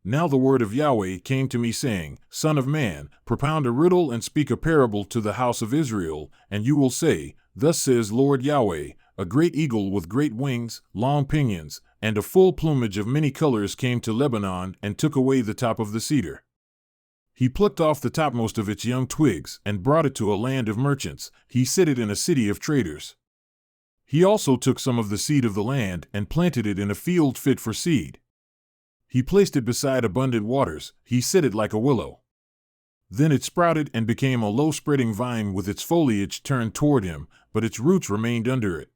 Now the word of Yahweh came to me, saying, Son of man, propound a riddle and speak a parable to the house of Israel, and you will say, Thus says Lord Yahweh, a great eagle with great wings, long pinions, and a full plumage of many colors came to Lebanon and took away the top of the cedar. He plucked off the topmost of its young twigs and brought it to a land of merchants. He set it in a city of traders. He also took some of the seed of the land and planted it in a field fit for seed. He placed it beside abundant waters. He set it like a willow. Then it sprouted and became a low-spreading vine with its foliage turned toward him, but its roots remained under it.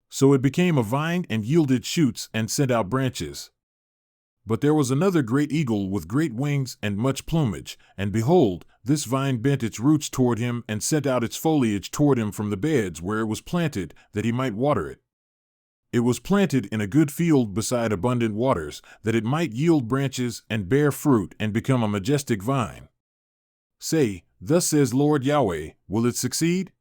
So it became a vine and yielded shoots and sent out branches. But there was another great eagle with great wings and much plumage, and behold, this vine bent its roots toward him and sent out its foliage toward him from the beds where it was planted, that he might water it. It was planted in a good field beside abundant waters, that it might yield branches and bear fruit and become a majestic vine. Say, Thus says Lord Yahweh, will it succeed?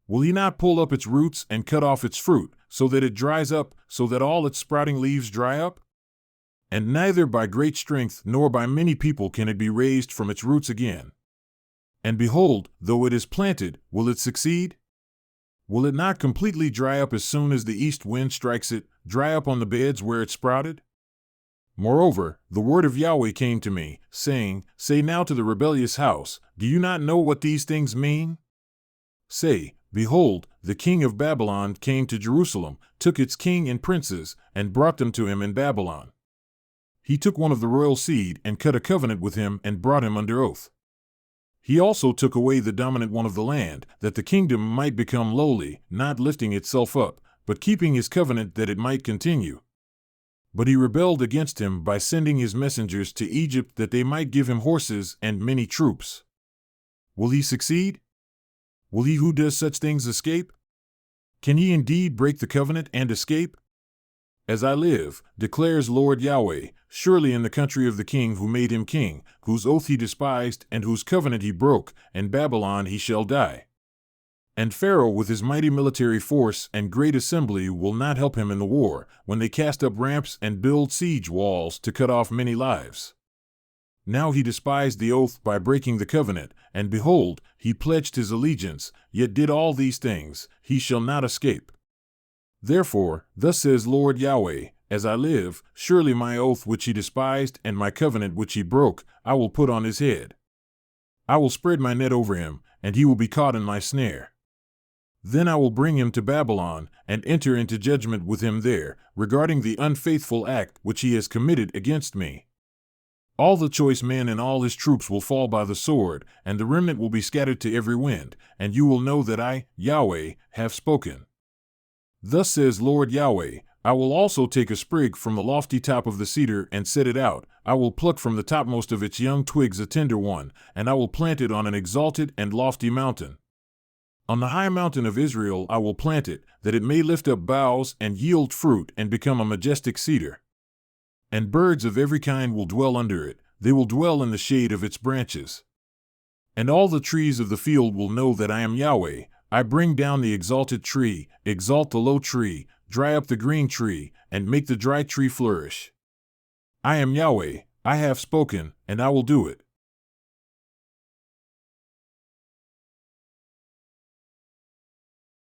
Will he not pull up its roots and cut off its fruit, so that it dries up, so that all its sprouting leaves dry up? And neither by great strength nor by many people can it be raised from its roots again. And behold, though it is planted, will it succeed? Will it not completely dry up as soon as the east wind strikes it, dry up on the beds where it sprouted? Moreover, the word of Yahweh came to me, saying, Say now to the rebellious house, Do you not know what these things mean? Say, Behold, the king of Babylon came to Jerusalem, took its king and princes, and brought them to him in Babylon. He took one of the royal seed and cut a covenant with him and brought him under oath. He also took away the dominant one of the land, that the kingdom might become lowly, not lifting itself up, but keeping his covenant that it might continue. But he rebelled against him by sending his messengers to Egypt that they might give him horses and many troops. Will he succeed? Will he who does such things escape? Can he indeed break the covenant and escape? As I live, declares Lord Yahweh, surely in the country of the king who made him king, whose oath he despised and whose covenant he broke, in Babylon he shall die. And Pharaoh with his mighty military force and great assembly will not help him in the war, when they cast up ramps and build siege walls to cut off many lives. Now he despised the oath by breaking the covenant, and behold, he pledged his allegiance, yet did all these things, he shall not escape. Therefore, thus says Lord Yahweh, as I live, surely my oath which he despised and my covenant which he broke, I will put on his head. I will spread my net over him, and he will be caught in my snare. Then I will bring him to Babylon, and enter into judgment with him there, regarding the unfaithful act which he has committed against me. All the choice men and all his troops will fall by the sword, and the remnant will be scattered to every wind, and you will know that I, Yahweh, have spoken. Thus says Lord Yahweh, I will also take a sprig from the lofty top of the cedar and set it out. I will pluck from the topmost of its young twigs a tender one, and I will plant it on an exalted and lofty mountain. On the high mountain of Israel I will plant it, that it may lift up boughs and yield fruit and become a majestic cedar. And birds of every kind will dwell under it, they will dwell in the shade of its branches. And all the trees of the field will know that I am Yahweh. I bring down the exalted tree, exalt the low tree, dry up the green tree, and make the dry tree flourish. I am Yahweh, I have spoken, and I will do it.